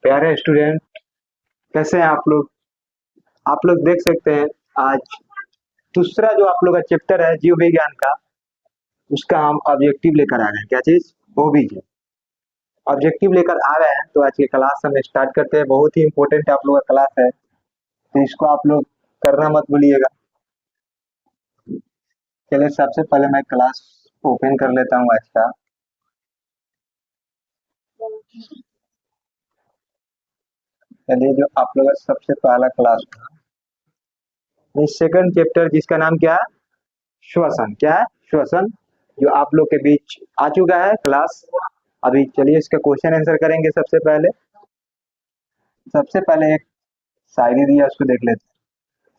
प्यारे स्टूडेंट, कैसे हैं आप लोग? आप लोग देख सकते हैं आज दूसरा जो आप लोग का चैप्टर है जीव विज्ञान का, उसका हम ऑब्जेक्टिव लेकर आ गए हैं। क्या चीज? ओबीजे ऑब्जेक्टिव लेकर आ गए हैं। तो आज की क्लास हम स्टार्ट करते हैं। बहुत ही इंपॉर्टेंट आप लोग का क्लास है, तो इसको आप लोग करना मत भूलिएगा। चलिए सबसे पहले मैं क्लास ओपन कर लेता हूँ आज का। चलिए, जो आप लोग का सबसे पहला क्लास था, सेकंड चैप्टर जिसका नाम क्या है? श्वसन। क्या है? श्वसन, जो आप लोग के बीच आ चुका है क्लास। अभी चलिए इसका क्वेश्चन आंसर करेंगे। सबसे पहले एक शायरी दिया, उसको देख लेते हैं।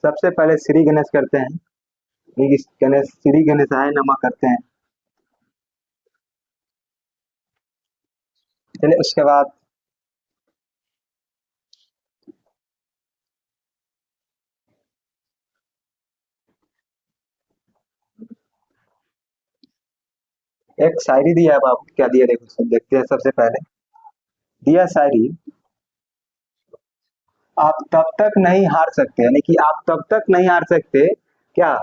सबसे पहले श्री गणेश करते हैं। गणेश, श्री गणेशाय नमः करते हैं। चलिए उसके बाद एक शायरी दिया है बाबू। क्या दिया देखो, सब देखते हैं। सबसे पहले दिया शायरी, आप तब तक नहीं हार सकते, यानी कि आप तब तक नहीं हार सकते क्या?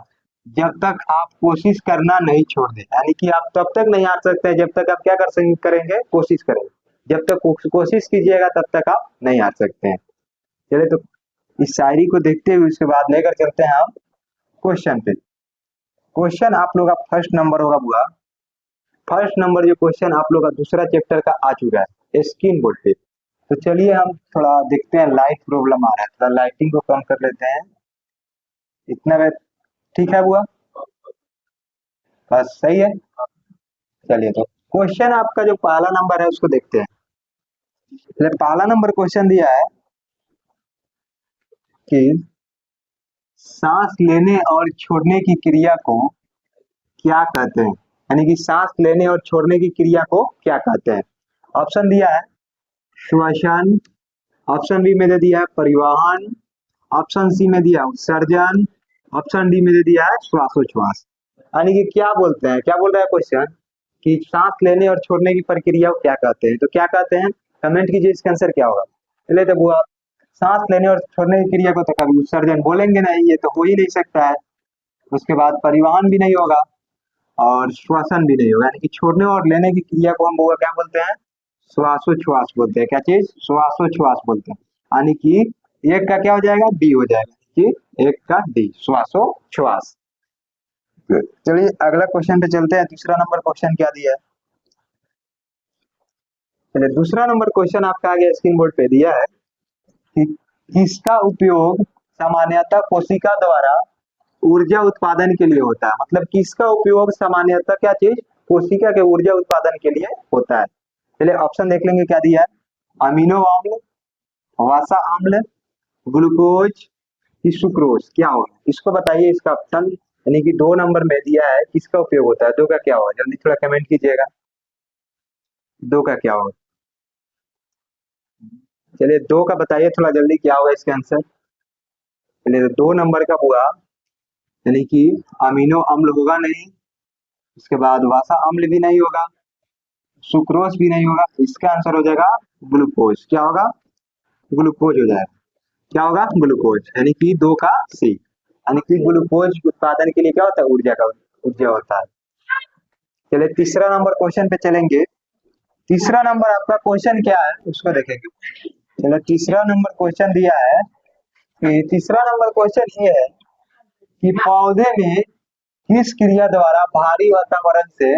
जब तक आप कोशिश करना नहीं छोड़ दे। यानी कि आप तब तक नहीं हार सकते जब तक आप क्या करेंगे? कोशिश करेंगे। जब तक कोशिश कीजिएगा तब तक आप नहीं हार सकते हैं। चलिए, तो इस शायरी को देखते हुए उसके बाद लेकर चलते हैं हम क्वेश्चन पे। क्वेश्चन आप लोग का फर्स्ट नंबर होगा बुआ। फर्स्ट नंबर जो क्वेश्चन आप लोग का दूसरा चैप्टर का आ चुका है, स्किन बोर्ड पे। तो चलिए हम थोड़ा देखते हैं। लाइट प्रॉब्लम आ रहा है, थोड़ा लाइटिंग को कम कर लेते हैं। इतना में ठीक है बुआ? बस सही है। चलिए, तो क्वेश्चन आपका जो पहला नंबर है उसको देखते हैं। पहला नंबर क्वेश्चन दिया है कि सांस लेने और छोड़ने की क्रिया को क्या कहते हैं? यानी कि सांस लेने और छोड़ने की क्रिया को क्या कहते हैं? ऑप्शन दिया है श्वसन, ऑप्शन बी में दे दिया है परिवहन, ऑप्शन सी में दिया है उत्सर्जन, ऑप्शन डी में दे दिया है श्वासोच्छ्वास। यानी कि क्या बोलते हैं, क्या बोल रहा है क्वेश्चन कि सांस लेने और छोड़ने की प्रक्रिया को क्या कहते हैं? तो क्या कहते हैं? कमेंट कीजिए, इसका आंसर क्या होगा। चलिए, तो वो सांस लेने और छोड़ने की क्रिया को तो कभी उत्सर्जन बोलेंगे नहीं, ये तो हो ही नहीं सकता है। उसके बाद परिवहन भी नहीं होगा और श्वसन भी नहीं होगा। यानी कि छोड़ने और लेने की क्रिया को हम क्या बोलते हैं? श्वासोच्छ्वास बोलते हैं। क्या चीज? श्वासोच्छ्वास बोलते हैं। यानी कि एक का क्या हो जाएगा? डी हो जाएगा, कि एक का डी, श्वासोच्छ्वास। चलिए अगला क्वेश्चन पे चलते हैं। दूसरा नंबर क्वेश्चन क्या दिया है? चलिए, दूसरा नंबर क्वेश्चन आपका आगे स्क्रीन बोर्ड पे दिया है कि किसका उपयोग सामान्यतः कोशिका द्वारा ऊर्जा उत्पादन के लिए होता है। मतलब किसका उपयोग सामान्यतः क्या चीज? कोशिका के ऊर्जा उत्पादन के लिए होता है। चलिए ऑप्शन देख लेंगे। क्या दिया है? अमीनो अम्ल, वसा अम्ल, ग्लूकोज की सुक्रोज। क्या होगा इसको बताइए। इसका ऑप्शन यानी कि 2 नंबर में दिया है, किसका उपयोग होता है? 2 का क्या होगा? जल्दी थोड़ा कमेंट कीजिएगा, 2 का क्या होगा? चलिए 2 का बताइए थोड़ा जल्दी, क्या होगा इसका आंसर? चलिए, तो 2 नंबर का हुआ यानी कि अमीनो अम्ल होगा नहीं, उसके बाद वसा अम्ल भी नहीं होगा, सुक्रोज भी नहीं होगा। इसका आंसर हो जाएगा ग्लूकोज। क्या होगा? ग्लूकोज हो जाएगा। क्या होगा? ग्लूकोज। यानी कि 2 का सी। यानी कि ग्लूकोज उत्पादन के लिए क्या होता है? ऊर्जा होता है। चलिए तीसरा नंबर क्वेश्चन पे चलेंगे। तीसरा नंबर आपका क्वेश्चन क्या है उसको देखेंगे। चलो, तीसरा नंबर क्वेश्चन दिया है कि तीसरा नंबर क्वेश्चन ये है कि पौधे में किस क्रिया द्वारा भारी वातावरण से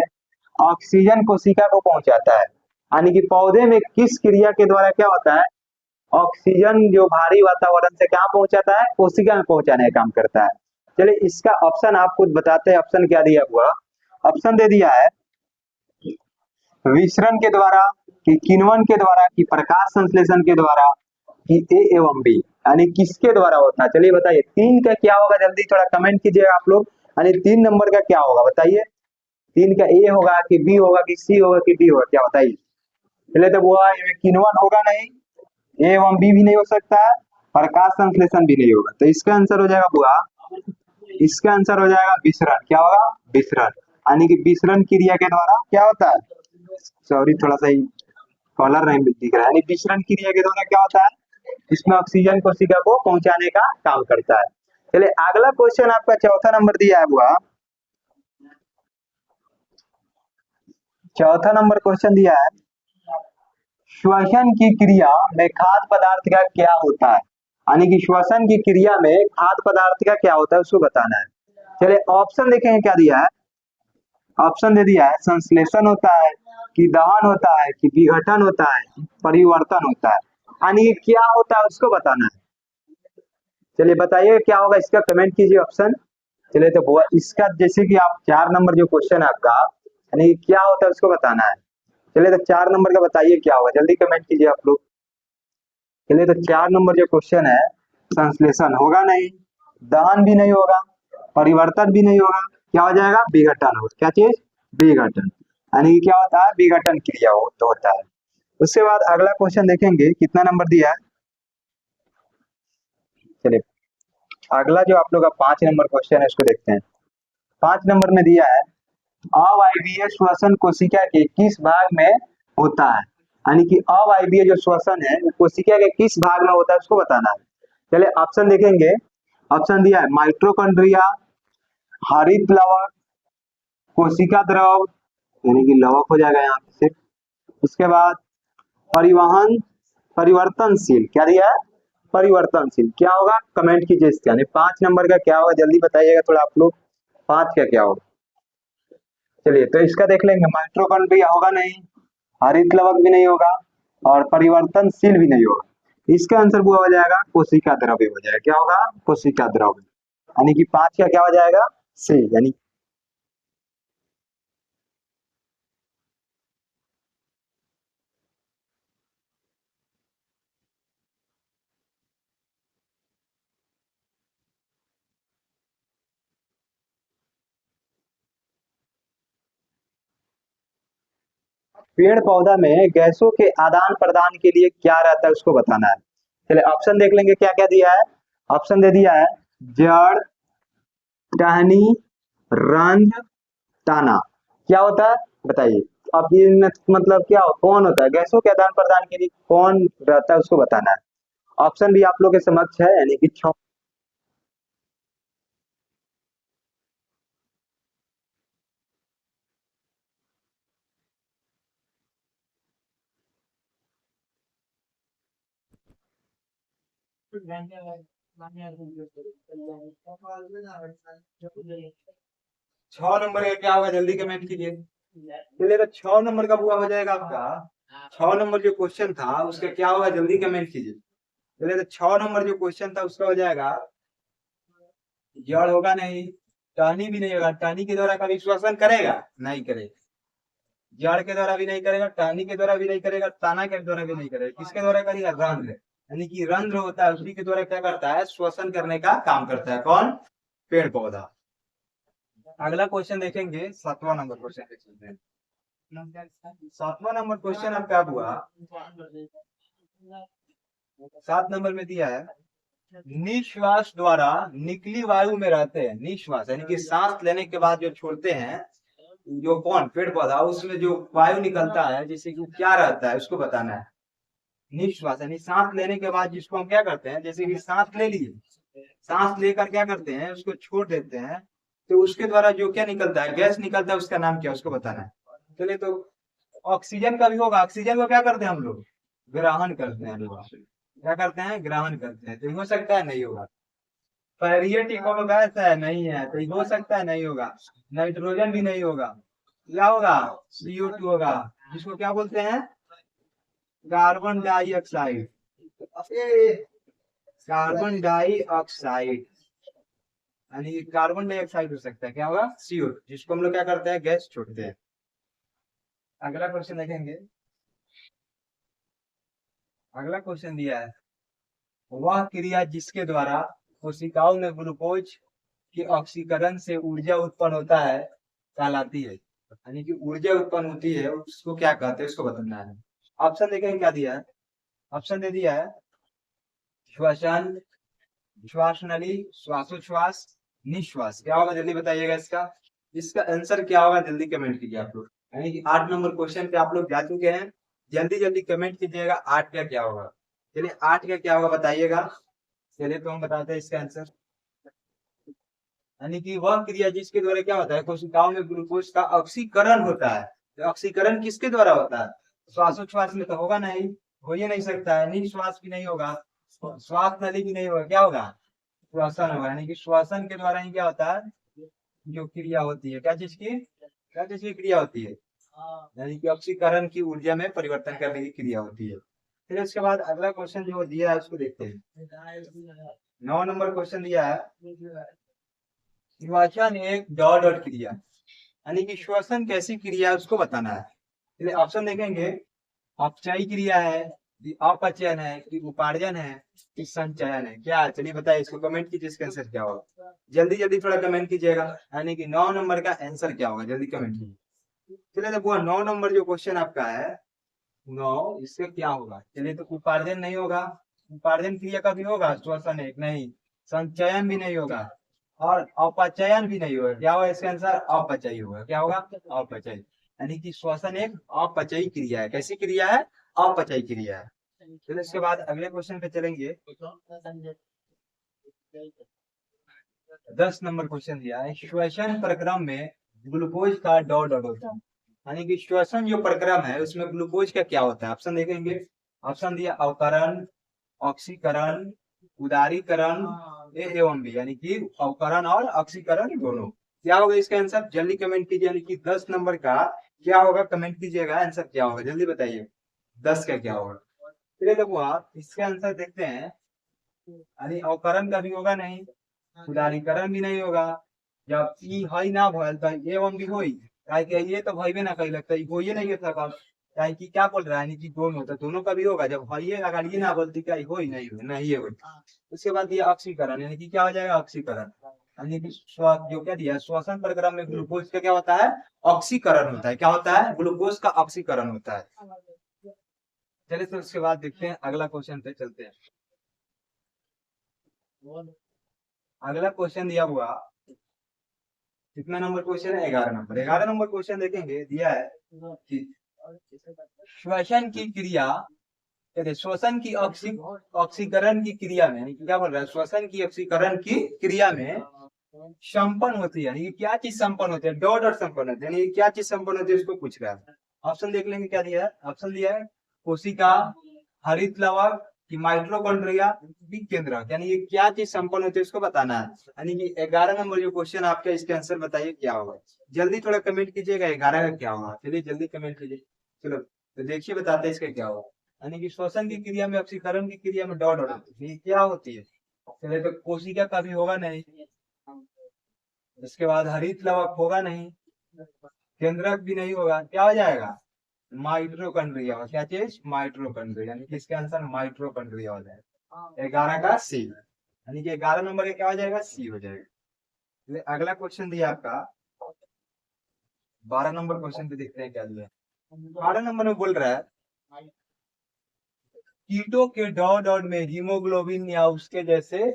ऑक्सीजन कोशिका को पहुंचाता है? यानी कि पौधे में किस क्रिया के द्वारा क्या होता है? ऑक्सीजन जो भारी वातावरण से क्या पहुंचाता है? कोशिका में पहुंचाने का काम करता है। चलिए इसका ऑप्शन आप खुद बताते हैं। ऑप्शन क्या दिया हुआ? ऑप्शन दे दिया है विसरण के द्वारा, कि किण्वन के द्वारा, कि प्रकाश संश्लेषण के द्वारा, कि ए एवं बी। यानी किसके द्वारा होता है? चलिए बताइए 3 का क्या होगा? जल्दी थोड़ा कमेंट कीजिएगा आप लोग। यानी 3 नंबर का क्या होगा बताइए। 3 का ए होगा कि बी होगा कि सी होगा कि डी होगा? क्या बताइए। चलिए, तो वो किण्वन होगा नहीं, ए एवं बी भी नहीं हो सकता है, प्रकाश संश्लेषण भी नहीं होगा। तो इसका आंसर हो जाएगा बुआ, इसका आंसर हो जाएगा विसरण। क्या होगा? विसरण। यानी कि विसरण क्रिया के द्वारा क्या होता है? सॉरी, थोड़ा सा ही कलर नहीं दिख रहा है, यानी विसरण क्रिया के द्वारा क्या होता है, इसमें ऑक्सीजन कोशिका को पहुंचाने का काम करता है। चलिए अगला क्वेश्चन आपका चौथा नंबर दिया है हुआ, चौथा नंबर क्वेश्चन दिया है, श्वसन की क्रिया में खाद्य पदार्थ का क्या होता है, यानी कि श्वसन की क्रिया में खाद्य पदार्थ का क्या होता है उसको बताना है। चलिए ऑप्शन देखेंगे क्या दिया है, ऑप्शन दे दिया है, संश्लेषण होता है कि दहन होता है कि विघटन होता है परिवर्तन होता है, यानी कि क्या होता है उसको बताना है। चलिए बताइए क्या होगा इसका, कमेंट कीजिए ऑप्शन। चलिए तो इसका जैसे कि आप 4 नंबर जो क्वेश्चन है आपका, यानी क्या होता है उसको बताना है। चलिए तो 4 नंबर का बताइए क्या होगा, जल्दी कमेंट कीजिए आप लोग। चलिए तो 4 नंबर जो क्वेश्चन है, संश्लेषण होगा नहीं, दहन भी नहीं होगा, परिवर्तन भी नहीं होगा, क्या हो जाएगा, विघटन हो, क्या चीज, विघटन, यानी कि क्या होता है, विघटन क्रिया तो होता है। उसके बाद अगला क्वेश्चन देखेंगे कितना नंबर दिया है। चलिए अगला जो आप लोग का 5 नंबर क्वेश्चन है उसको देखते हैं। 5 नंबर में दिया है, अवायवीय श्वसन कोशिका के किस भाग में होता है, यानी कि अवायवीय जो श्वसन है वो कोशिका के किस भाग में होता है उसको बताना है। चलिए ऑप्शन देखेंगे, ऑप्शन दिया है माइटोकॉन्ड्रिया, हरित लवक, कोशिका द्रव, यानी कि लवक हो जाएगा यहाँ पे सिर्फ, उसके बाद परिवहन परिवर्तनशील, क्या दिया है, परिवर्तनशील, क्या होगा कमेंट कीजिए इसका, यानी 5 नंबर का क्या होगा जल्दी बताइएगा थोड़ा आप लोग, 5 का क्या होगा। चलिए तो इसका देख लेंगे, माइटोकॉन्ड्रिया होगा नहीं, हरित लवक भी नहीं होगा और परिवर्तनशील भी नहीं होगा, इसका आंसर वो हो जाएगा कोशिका द्रव्य हो जाएगा, क्या होगा, कोशिका द्रव्य, यानी कि 5 का क्या हो जाएगा, सी, यानी पेड़ पौधा में गैसों के आदान प्रदान के लिए क्या रहता है उसको बताना है। चलिए ऑप्शन देख लेंगे क्या क्या दिया है, ऑप्शन दे दिया है जड़, टहनी, रंध्र, ताना, क्या होता है बताइए। अब ये मतलब क्या कौन होता है, गैसों के आदान प्रदान के लिए कौन रहता है उसको बताना है। ऑप्शन भी आप लोग के समक्ष है, यानी कि 6। छह नंबर का क्या होगा जल्दी कमेंट कीजिए। चलिए तो 6 नंबर का पूरा हो जाएगा आपका, 6 नंबर जो क्वेश्चन था उसका क्या होगा जल्दी कमेंट कीजिए। चलिए तो 6 नंबर जो क्वेश्चन था उसका हो जाएगा, जड़ होगा नहीं, टहनी भी नहीं होगा, टहनी के द्वारा कभी श्वसन करेगा, नहीं करेगा, जड़ के द्वारा भी नहीं करेगा, टहनी के द्वारा भी नहीं करेगा, ताना के द्वारा भी नहीं करेगा, किसके द्वारा करेगा, रंध्र, यानी कि रंध्र होता है उसी के द्वारा क्या करता है, श्वसन करने का काम करता है, कौन, पेड़ पौधा। अगला क्वेश्चन देखेंगे, 7वां नंबर क्वेश्चन देखेंगे। 7वां नंबर क्वेश्चन अब क्या हुआ, 7 नंबर में दिया है, निश्वास द्वारा निकली वायु में रहते हैं, निश्वास यानी कि सांस लेने के बाद जो छोड़ते हैं, जो कौन, पेड़ पौधा, उसमें जो वायु निकलता है जैसे कि क्या रहता है उसको बताना है। निश्वास यानी सांस लेने के बाद जिसको हम क्या करते हैं, जैसे कि सांस ले लिए, सांस लेकर क्या करते हैं उसको छोड़ देते हैं, तो उसके द्वारा जो क्या निकलता है, गैस निकलता है, उसका नाम क्या उसको बताना है। चलिए तो ऑक्सीजन का भी होगा, ऑक्सीजन को क्या करते हैं हम लोग, ग्रहण करते हैं लोग, क्या करते हैं, ग्रहण करते हैं, तो हो सकता है नहीं होगा। फेरियटिकल गैस है, नहीं है, तो हो सकता है नहीं होगा। नाइट्रोजन भी नहीं होगा, क्या होगा, CO2 होगा, जिसको क्या बोलते हैं, कार्बन डाइऑक्साइड, कार्बन डाइऑक्साइड, यानी कार्बन डाइऑक्साइड हो सकता है, क्या होगा, CO2, जिसको हम लोग क्या करते हैं, गैस छोड़ते हैं। अगला क्वेश्चन देखेंगे, अगला क्वेश्चन दिया है, वह क्रिया जिसके द्वारा कोशिकाओं में ग्लूकोज के ऑक्सीकरण से ऊर्जा उत्पन्न होता है कहलाती है, यानी कि ऊर्जा उत्पन्न होती है उसको क्या कहते हैं उसको बताना है। ऑप्शन देखेंगे क्या दिया है, ऑप्शन दे दिया है श्वसन, श्वास नली, श्वासोच्छ्वास, निश्वास, क्या होगा जल्दी बताइएगा इसका, इसका आंसर क्या होगा जल्दी कमेंट कीजिए आप लोग। यानी कि 8 नंबर क्वेश्चन पे आप लोग जा चुके हैं, जल्दी जल्दी कमेंट कीजिएगा 8 का क्या होगा। चलिए 8 का क्या होगा बताइएगा। चलिए तो हम बताते हैं इसका आंसर। यानी कि वह क्रिया जिसके द्वारा क्या होता है, कोशिकाओं में ग्लूकोज का ऑक्सीकरण होता है। तो ऑक्सीकरण किसके द्वारा होता है? श्वासोच्छ्वास में तो होगा नहीं, हो ही नहीं सकता है। निश्वास भी नहीं होगा, श्वास नली भी नहीं होगा, क्या होगा? श्वसन होगा। यानी कि श्वसन के द्वारा ही क्या होता है, जो क्रिया होती है, क्या चीज की क्रिया होती है? यानी कि ऑक्सीकरण की ऊर्जा में परिवर्तन करने की क्रिया होती है। फिर उसके बाद अगला क्वेश्चन जो दिया है उसको देखते हैं। 9 नंबर क्वेश्चन दिया है, श्वसन एक डॉट डॉट क्रिया, यानी कि श्वसन कैसी क्रिया है उसको बताना है। चलिए ऑप्शन देखेंगे, अपचयी क्रिया है, कि अपचयन है, कि उपार्जन है, कि संचयन है, क्या? चलिए बताइए, इसको कमेंट कीजिए, इसका आंसर क्या होगा। जल्दी जल्दी थोड़ा कमेंट कीजिएगा, यानी कि 9 नंबर का आंसर क्या होगा, जल्दी कमेंट कीजिए। चलिए देखो 9 नंबर जो क्वेश्चन आपका है 9, इससे क्या होगा। चलिए तो उपार्जन नहीं होगा, उपार्जन क्रिया कभी होगा? श्वसन एक नहीं, संचयन भी नहीं होगा, और अपचयन भी नहीं होगा। क्या होगा इसका आंसर? अपचयी होगा। क्या होगा? अपचयी। यानी कि श्वसन एक अपचयी क्रिया है। कैसी क्रिया है? अपचयी क्रिया है। चलिए इसके बाद अगले क्वेश्चन पे चलेंगे। 10 नंबर क्वेश्चन दिया है, श्वसन प्रक्रम में ग्लूकोज का डॉट डॉट होता है। यानी कि श्वसन जो प्रक्रम है उसमें ग्लूकोज का क्या होता है? ऑप्शन देखेंगे, ऑप्शन दिया अवकरण, ऑक्सीकरण, उदारीकरण, ए एवं बी, यानी कि अवकरण और ऑक्सीकरण दोनों। क्या होगा इसका आंसर? जल्दी कमेंट कीजिए, यानी कि 10 नंबर का क्या होगा, कमेंट कीजिएगा आंसर क्या होगा, जल्दी बताइए 10 का क्या होगा। चलिए देखो आप इसका आंसर देखते हैं, यानी अवकरण का भी होगा नहीं, उदारीकरण भी नहीं होगा, जब ई हई ना भइल त एवं भी होई, काहे कि ये तो भइबे ना कही लगता है, हो ये नहीं होता कब, काहे कि क्या बोल रहा है, यानी कि दोनों, तो दोनों का भी होगा। जब हई अगर ये ना बोलती क्या हो ही नहीं हो, नहीं है। उसके बाद ये ऑक्सीकरण, यानी कि क्या हो जाएगा? ऑक्सीकरण। यानी कि जो क्या दिया, श्वसन प्रक्रम में ग्लूकोज का क्या होता है? ऑक्सीकरण होता है। क्या होता है? ग्लूकोज का ऑक्सीकरण होता है। चलिए तो उसके बाद देखते हैं, अगला क्वेश्चन पे चलते हैं। अगला क्वेश्चन दिया हुआ कितना नंबर क्वेश्चन है? 11 नंबर। 11 नंबर क्वेश्चन देखेंगे, दिया है कि श्वसन की क्रिया, श्वसन की ऑक्सीकरण की क्रिया में, यानी कि क्या बोल रहा है, श्वसन की ऑक्सीकरण की क्रिया में संपन्न होती है। यानी कि क्या चीज संपन्न होती है? डॉट डॉट संपन्न होती है, यानी क्या चीज संपन्न होती है उसको पूछ रहा है। ऑप्शन देख लेंगे, क्या दिया है? ऑप्शन दिया है कोशिका, हरित लवक, कि माइट्रोकॉन्ड्रिया, केंद्रक। यानी ये क्या चीज संपन्न होती है उसको बताना है। यानी कि 11 नंबर जो क्वेश्चन आपका, इसके आंसर बताइए क्या होगा। जल्दी थोड़ा कमेंट कीजिएगा 11 का क्या होगा। चलिए जल्दी कमेंट कीजिए। चलो तो देखिए बताते हैं इसका क्या होगा। यानी कि श्वसन की क्रिया में, ऑक्सीकरण की क्रिया में डॉट डॉट होती है, क्या होती है? चलिए तो कोशिका का भी होगा नहीं, इसके बाद हरित लवक होगा नहीं, केंद्रक भी नहीं होगा, क्या हो जाएगा? माइट्रोकॉन्ड्रिया। क्या चीज? माइट्रोकॉन्ड्रिया। यानी कि इसका आंसर माइट्रोकॉन्ड्रिया हो जाएगा। 11 का सी, यानी कि 11 नंबर का क्या हो जाएगा? सी हो जाएगा। अगला क्वेश्चन दिया आपका 12 नंबर क्वेश्चन पे, देखते हैं क्या दिया। 12 नंबर में बोल रहा है कीटों के डॉट डॉट में हीमोग्लोबिन या उसके जैसे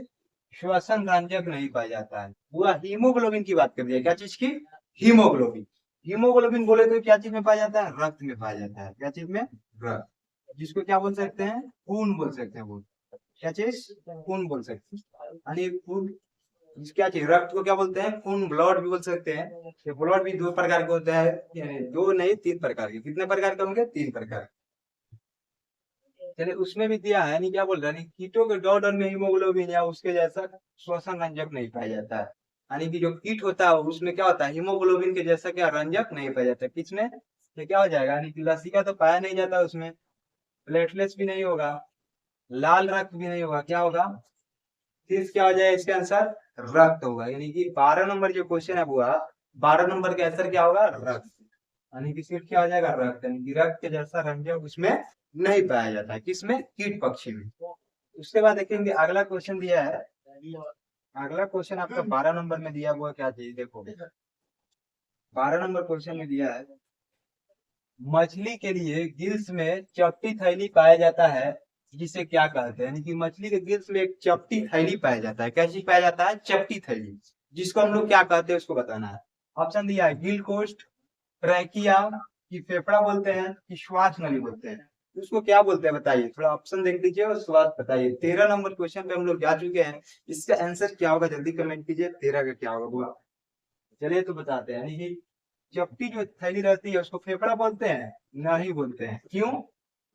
श्वसन रंजक नहीं पाया जाता है। पूरा हीमोग्लोबिन की बात कर दिया। क्या चीज की? हीमोग्लोबिन। हीमोग्लोबिन बोले तो क्या चीज में पाया जाता है? रक्त में पाया जाता है। क्या चीज में? रक्त, जिसको क्या बोल सकते हैं? खून बोल सकते हैं। वो क्या चीज? खून बोल सकते हैं। यानी खून, क्या चीज? रक्त को क्या बोलते हैं? खून, ब्लड भी बोल सकते हैं। ये ब्लड भी 2 प्रकार के होते हैं, 2 नहीं 3 प्रकार के। कितने प्रकार के होंगे? 3 प्रकार। चलिए उसमें भी दिया है, यानी क्या बोल रहा है, कीटों के डॉट डॉट में हीमोग्लोबिन या उसके जैसा श्वसन रंजक नहीं पाया जाता है। यानी कि जो कीट होता है उसमें क्या होता है? हीमोग्लोबिन के जैसा क्या रंजक नहीं पाया जाता। किसमें? ये क्या हो जाएगा, यानी कि लसिका तो पाया नहीं जाता उसमें, प्लेटलेट्स भी नहीं होगा, लाल रक्त भी नहीं होगा, क्या होगा? फिर क्या हो जाएगा इसका आंसर? रक्त होगा। यानी कि 12 नंबर जो क्वेश्चन है हुआ, 12 नंबर का आंसर क्या होगा? रक्त। यानी कि फिर क्या हो जाएगा? रक्त। यानी कि रक्त के जैसा रंजक उसमें नहीं पाया जाता है। किसमें? कीट पक्षी में। उसके बाद देखेंगे अगला क्वेश्चन दिया है। अगला क्वेश्चन आपका 12 नंबर में दिया हुआ क्या चीज, देखो 12 नंबर क्वेश्चन में दिया है मछली के लिए गिल्स में चपटी थैली पाया जाता है, जिसे क्या कहते हैं? यानी कि मछली के गिल्स में एक चपटी थैली पाया जाता है। क्या चीज पाया जाता है? चपटी थैली, जिसको हम लोग क्या कहते हैं उसको बताना है। ऑप्शन दिया है गिल कोस्ट, ट्रैकिया, कि फेफड़ा बोलते हैं कि श्वास नली बोलते हैं? तो उसको क्या बोलते हैं बताइए, थोड़ा ऑप्शन देख लीजिए और उसके बाद बताइए। 13 नंबर क्वेश्चन पे हम लोग जा चुके हैं, इसका आंसर क्या होगा जल्दी कमेंट कीजिए, 13 का क्या होगा। चलिए तो बताते हैं। यानी कि चपटी जो थैली रहती है उसको फेफड़ा बोलते हैं? नहीं बोलते हैं। क्यों?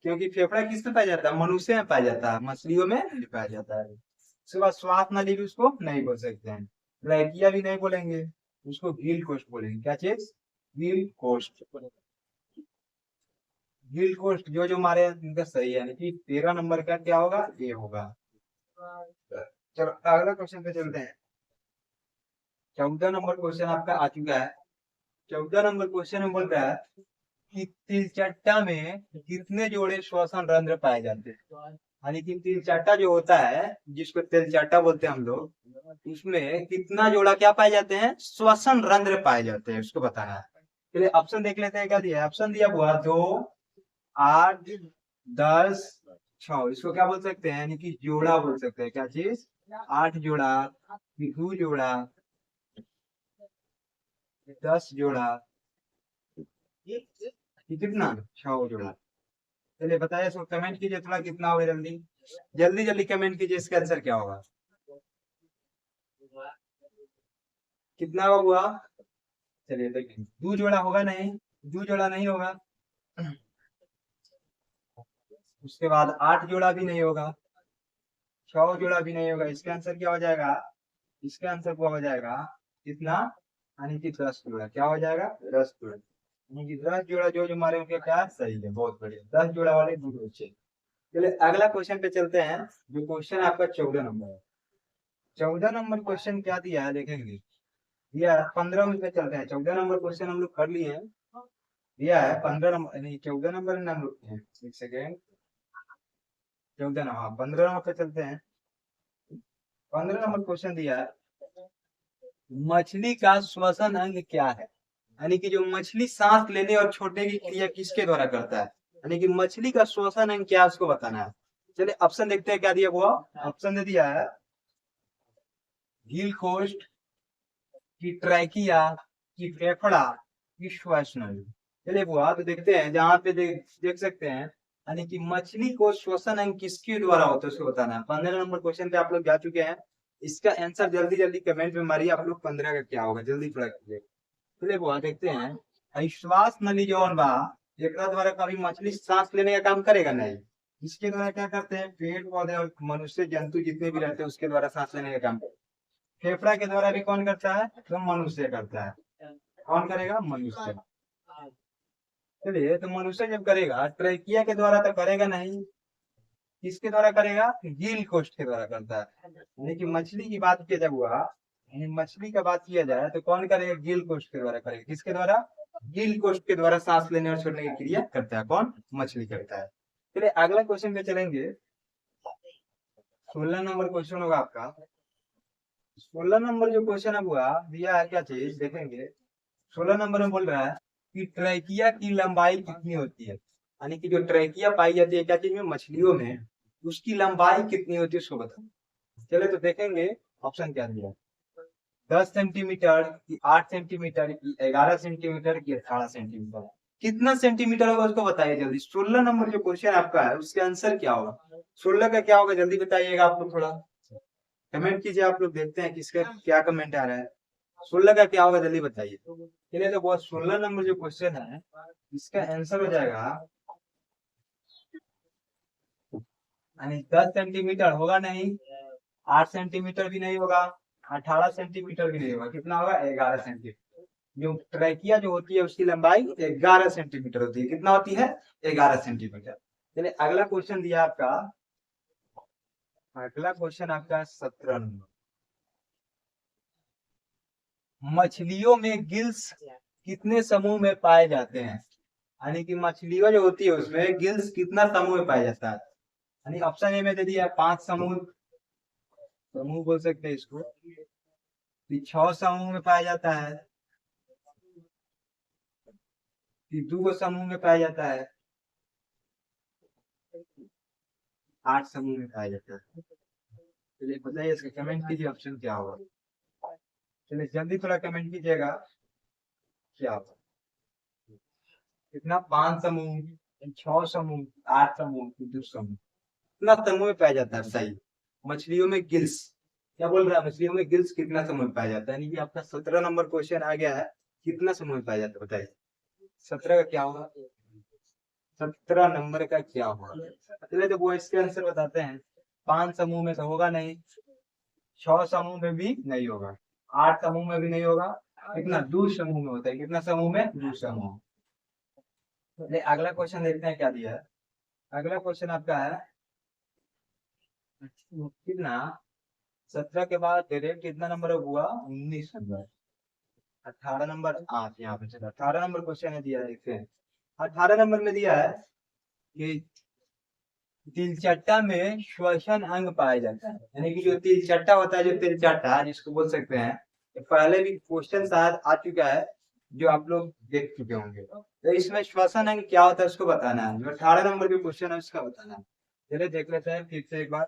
क्योंकि फेफड़ा किस में पाया जाता है? मनुष्य में पाया जाता है, मछलियों में नहीं पाया जाता है। उसके बाद श्वास नली भी उसको नहीं बोल सकते हैं, ब्रैकिया भी नहीं बोलेंगे, उसको गील कोष्ठ बोलेंगे। क्या चीज? गील कोष्ठ। गील कोष्ठ जो जो हमारे इनका सही है, यानी कि 13 नंबर का क्या होगा? ये होगा। चलो अगला क्वेश्चन पे चलते हैं। 14 नंबर क्वेश्चन आपका आ चुका है। 14 नंबर क्वेश्चन में बोल रहा है कि तिलचट्टा में कितने जोड़े श्वसन रंध्र पाए जाते हैं? यानी कि तिलचट्टा जो होता है, जिसको तिलचट्टा बोलते हैं हम लोग, उसमें कितना जोड़ा क्या पाए जाते हैं? श्वसन रंध्र पाए जाते हैं, उसको बताना है। चलिए ऑप्शन देख लेते हैं। क्या दिया है? ऑप्शन दिया हुआ 2, 8, 10, 6। इसको क्या बोल सकते हैं? यानी कि जोड़ा बोल सकते हैं। क्या चीज? 8 जोड़ा, 2 जोड़ा, 10 जोड़ा, ये कितना? 6 जोड़ा। चलिए बताइए, इसको कमेंट कीजिए थोड़ा, कितना होगा जल्दी जल्दी जल्दी कमेंट कीजिए, इसका आंसर क्या होगा? कितना हुआ? चलिए देखिए, 2 जोड़ा होगा नहीं, 2 जोड़ा नहीं होगा। उसके बाद 8 जोड़ा भी नहीं होगा, 6 जोड़ा भी नहीं होगा। इसका आंसर क्या हो जाएगा? इसका आंसर क्या हो जाएगा? कितना? यानी कि 10 जोड़ा। क्या हो जाएगा? 10 जोड़ा। यानी कि 10 जोड़ा जो जो हमारे उनके क्या सही है, बहुत बढ़िया। 10 जोड़ा वाले गुड बच्चे। चलिए अगला क्वेश्चन पे चलते हैं, जो क्वेश्चन आपका 14 नंबर है। 14 नंबर क्वेश्चन क्या दिया है देखेंगे। दिया है 15 मिनट पे चलते हैं। 14 नंबर क्वेश्चन हम लोग कर लिए हैं। दिया है 15 नंबर, नहीं 14 नंबर नाम रुकते हैं, एक सेकेंड। 14 नंबर, हाँ 15 नंबर पे चलते हैं। 15 नंबर क्वेश्चन दिया है, मछली का श्वसन अंग क्या है? यानी कि जो मछली सांस लेने और छोड़ने की क्रिया किसके द्वारा करता है? यानी कि मछली का श्वसन अंग क्या है, उसको बताना है। चलिए ऑप्शन देखते हैं क्या दिया हुआ। ऑप्शन दे दिया है गील कोष्ठ, की ट्रैकिया, की फेफड़ा, की श्वसन। चलिए बुआ तो देखते हैं, जहां पे देख सकते हैं, यानी कि मछली को श्वसन अंग किसके द्वारा होता है उसको बताना है। 15 नंबर क्वेश्चन पे आप लोग जा चुके हैं, इसका आंसर जल्दी जल्दी कमेंट में मारिए आप लोग। 15 का क्या होगा जल्दी थोड़ा कीजिए। चलिए बुआ देखते हैं, श्वास नली जौन बा, एकरा द्वारा कभी मछली सांस लेने का काम करेगा नहीं। इसके द्वारा क्या करते हैं? पेड़ पौधे और मनुष्य जंतु जितने भी रहते हैं उसके द्वारा सांस लेने का काम करते हैं। फेफड़ा के द्वारा भी कौन करता है? तो मनुष्य करता है। कौन करेगा? मनुष्य। चलिए तो मनुष्य जब करेगा, ट्रेकिया के द्वारा तो करेगा नहीं, किसके द्वारा करेगा? गील कोष्ठ के द्वारा करता है। लेकिन मछली की बात किया जब हुआ, मछली का बात किया जाए तो कौन करेगा? गील कोष्ठ के द्वारा करेगा। किसके द्वारा? गील कोष्ठ के द्वारा सांस लेने और छोड़ने की क्रिया करता है। कौन? मछली करता है। चलिए अगला क्वेश्चन पे चलेंगे। 16 नंबर क्वेश्चन होगा आपका। 16 नंबर जो क्वेश्चन है हुआ, दिया है क्या चीज देखेंगे। 16 नंबर में बोल रहा है कि ट्रैकिया की लंबाई कितनी होती है? यानी कि जो ट्रैकिया पाई जाती है क्या चीज में? मछलियों में। उसकी लंबाई कितनी होती है उसको बताओ। चले तो देखेंगे ऑप्शन क्या दिया। 10 सेंटीमीटर की 8 सेंटीमीटर की 11 सेंटीमीटर की 18 सेंटीमीटर। कितना सेंटीमीटर होगा उसको बताइए जल्दी। 16 नंबर जो क्वेश्चन आपका है उसके आंसर क्या होगा? 16 का क्या होगा जल्दी बताइएगा आप लोग, थोड़ा कमेंट कीजिए। आप लोग देखते हैं किसका क्या कमेंट आ रहा है। 16 का क्या होगा जल्दी बताइए। चलिए तो बहुत 16 नंबर जो क्वेश्चन है इसका आंसर हो जाएगा, यानी 10 सेंटीमीटर होगा नहीं, 8 सेंटीमीटर भी नहीं होगा, 18 सेंटीमीटर भी नहीं होगा। कितना होगा? 11 सेंटीमीटर। जो ट्रैकिया जो होती है उसकी लंबाई 11 सेंटीमीटर होती है। कितना होती है? 11 सेंटीमीटर। चलिए अगला क्वेश्चन दिया आपका। अगला क्वेश्चन आपका 17 नंबर। मछलियों में गिल्स कितने समूह में पाए जाते हैं? यानी कि मछलियों जो होती है उसमें गिल्स कितना समूह में पाया जाता है? यानी ऑप्शन ए में दे दिया 5 समूह, समूह बोल सकते हैं इसको। 6 समूह में पाया जाता है, फिर 2 समूह में पाया जाता है, 8 समूह में पाया जाता है। चलिए बताइए इसका कमेंट कीजिए ऑप्शन क्या होगा। चलिए जल्दी थोड़ा कमेंट कीजिएगा क्या होगा। कितना 5 समूह, 6 समूह, 8 समूह, 2 समूह, कितना समूह में पाया जाता है बताइए। मछलियों में गिल्स, क्या बोल रहा है, मछलियों में गिल्स कितना समूह में पाया जाता है, यानी कि आपका 17 नंबर क्वेश्चन आ गया है, कितना समूह में पाया जाता है बताइए। 17 का क्या होगा, 17 नंबर का क्या होगा, चलिए तो वो इसके आंसर बताते हैं। 5 समूह में तो होगा नहीं, 6 समूह में भी नहीं होगा, 8 समूह में भी नहीं होगा, कितना 2 समूह में होता है, कितना समूह में, 2 समूह। चलिए अगला क्वेश्चन देखते हैं क्या दिया है। अगला क्वेश्चन आपका है कितना, 17 के बाद डायरेक्ट कितना नंबर हुआ, 19 नंबर, 18 नंबर आप यहाँ पे चलो 18 नंबर क्वेश्चन है दिया है, देखते हैं। 18 नंबर में दिया है कि तिलचट्टा में श्वसन अंग पाया जाता है, यानी कि जो तिलचट्टा होता है, जो तिलचट्टा जिसको बोल सकते हैं, ये पहले भी क्वेश्चन शायद आ चुका है, जो आप लोग देख चुके होंगे। तो इसमें श्वसन अंग क्या होता है उसको बताना है, जो 18 नंबर के क्वेश्चन है उसका बताना है। चलिए देख लेते हैं फिर से एक बार।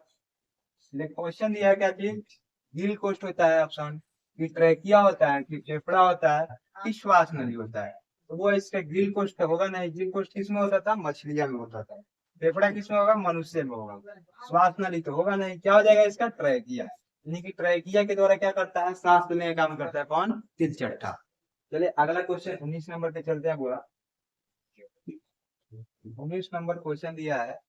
क्वेश्चन दिया है क्या चीज, गिल कोष्ठ होता है ऑप्शन, कि ट्रैकिया होता है, कि फेफड़ा होता है, कि श्वास नली होता है। तो वो इसका गिल कोष्ठ होगा नहीं, गिल कोष्ठ किसमें होता था, मछलियां में होता था। फेफड़ा किसमें होगा, मनुष्य में होगा। श्वास नली तो होगा नहीं, क्या हो जाएगा इसका, ट्रैकिया, यानी कि ट्रैकिया के द्वारा क्या करता है, सांस लेने का काम करता है कौन, तिलचट्टा। चलिए अगला क्वेश्चन 19 नंबर पे चलते हैं बुआ। 19 नंबर क्वेश्चन दिया है,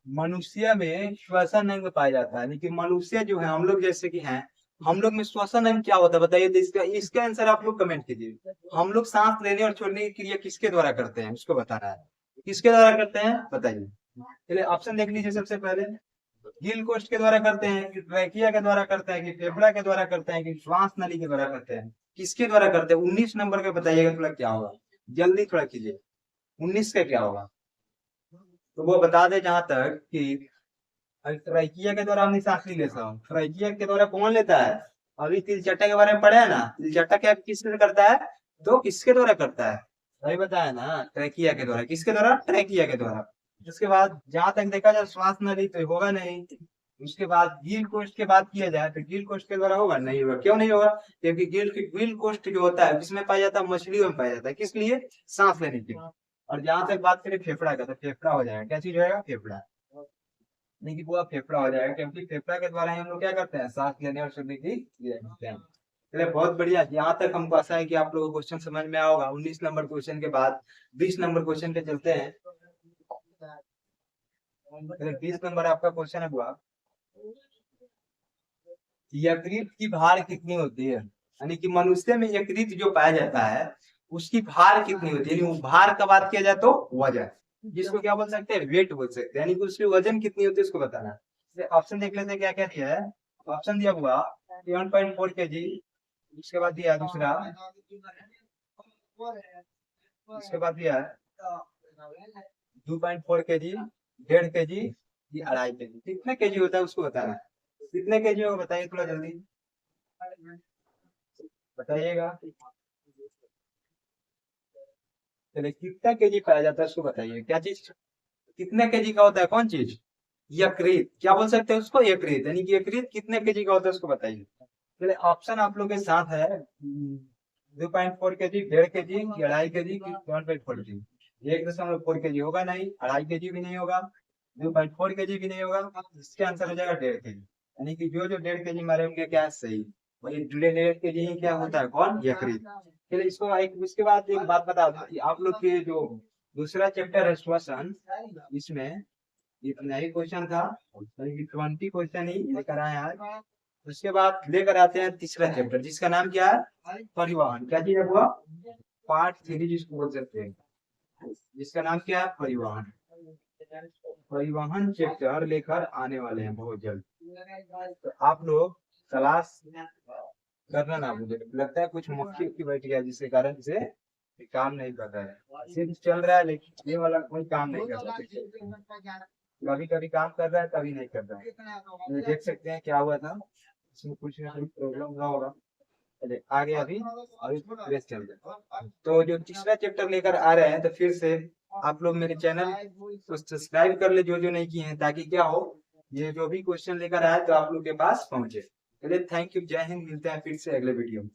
मनुष्य में श्वसन अंग पाया जाता है, लेकिन मनुष्य जो है, हम लोग जैसे कि हैं, हम लोग में श्वसन अंग क्या होता है बताइए, तो इसका आंसर आप लोग कमेंट कीजिए। हम लोग सांस लेने और छोड़ने की क्रिया किसके द्वारा करते हैं उसको बताना है, किसके द्वारा करते हैं बताइए। चलिए ऑप्शन देख लीजिए। सबसे पहले गिल कोष्ठ के द्वारा करते हैं, कि ट्रैकिया के द्वारा करते हैं, कि फेफड़ा के द्वारा करते हैं, कि श्वास नली के द्वारा करते हैं, किसके द्वारा करते हैं। 19 नंबर का बताइएगा थोड़ा क्या होगा, जल्दी थोड़ा कीजिए, 19 का क्या होगा। तो वो बता दे जहां तक कि ट्रैकिया के द्वारा हम सांस नहीं लेता हूँ, ट्रैकिया के द्वारा कौन लेता है, अभी तिलचट्टा के बारे में पढ़े है ना, तिलचट्टा क्या किससे करता है, तो किसके द्वारा करता है, वही बताया ना, ट्रैकिया के द्वारा, किसके द्वारा, ट्रैकिया के द्वारा। उसके बाद जहां तक देखा जाए श्वास नली तो होगा नहीं। उसके बाद गिल कोष्ठ की बात किया जाए तो गिल कोष्ठ के द्वारा होगा नहीं, होगा, क्यों नहीं होगा, क्योंकि गिल कोष्ठ जो होता है किसमें पाया जाता है, मछलियों में पाया जाता है, किस लिए, सांस लेने के लिए। और जहां तक बात करें फेफड़ा का, तो फेफड़ा हो जाएगा, क्या चीज होगा, फेफड़ा, नहीं कि पूरा फेफड़ा हो जाएगा, क्योंकि फेफड़ा के द्वारा ही हम लोग क्या करते हैं, सांस लेने और छोड़ने की क्रिया करते हैं। चलिए बहुत बढ़िया, यहाँ तक हमको आशा है कि आप लोगों को क्वेश्चन समझ में आओगा। 19 नंबर क्वेश्चन के बाद 20 नंबर क्वेश्चन पे चलते हैं। 20 नंबर आपका क्वेश्चन है बुआ, यकृत की भार कितनी होती है, यानी कि मनुष्य में यकृत जो पाया जाता है उसकी भार कितनी होती है, यानी वो भार का बात किया जाए तो वजन, जिसको क्या बोल सकते हैं, वेट बोल सकते हैं, यानी कि उसकी वजन कितनी होती है उसको बताना। ऑप्शन देख लेते हैं क्या क्या दिया है। ऑप्शन दिया हुआ 7.4 kg, उसके बाद दिया दूसरा, उसके बाद दिया है 2.4 kg, 1.5 kg, ये 2.5 kg, कितने केजी होता है उसको बताना है। कितने केजी होगा बताइए थोड़ा जल्दी बताइएगा। चलिए कितना केजी पाया जाता है उसको बताइए, क्या चीज, कितने केजी का होता है, कौन चीज, यकृत, क्या बोल सकते हैं उसको, यकृत, यानी कि यकृत कितने केजी का होता है उसको बताइए। चलिए ऑप्शन आप लोग के साथ है 2.4 kg, 1.5 kg, 2.5 kg, 1.4 kg। 1.4 kg होगा नहीं, 2.5 kg भी नहीं होगा, 2.4 kg भी नहीं होगा, इसके आंसर हो जाएगा 1.5 kg, यानी कि जो जो 1.5 kg मारे होंगे क्या सही, वही 1.5 kg ही क्या होता है, कौन, यकृत। चलिए इसको एक, उसके बाद एक बात बता दो कि आप लोग के जो दूसरा चैप्टर है श्वसन, इसमें इतना ही क्वेश्चन था, 20 क्वेश्चन ही लेकर आए आज। उसके बाद लेकर आते हैं तीसरा चैप्टर, जिसका नाम क्या है, परिवहन, क्या चीज है वो, पार्ट 3 जिसको बोल सकते हैं, जिसका नाम क्या है, परिवहन। परिवहन चैप्टर लेकर आने वाले हैं बहुत जल्द, तो आप लोग क्लास करना ना, मुझे लगता है कुछ मुख्य की बैठ गया जिसके कारण से काम नहीं कर रहा है, सिर्फ चल रहा है लेकिन ये वाला कोई काम नहीं कर रहा है, कभी कभी काम कर रहा है कभी नहीं कर रहा है। ये देख सकते हैं क्या हुआ था, इसमें कुछ ना कुछ प्रॉब्लम हुआ होगा। चलिए आगे अभी अभी प्रेस चल रहा है, तो जो तीसरा चैप्टर लेकर आ रहे हैं, तो फिर से आप लोग मेरे चैनल को सब्सक्राइब कर ले जो जो नहीं किए हैं, ताकि क्या हो, ये जो भी क्वेश्चन लेकर आए तो आप लोग के पास पहुंचे। चलिए थैंक यू, जय हिंद, मिलते हैं फिर से अगले वीडियो में।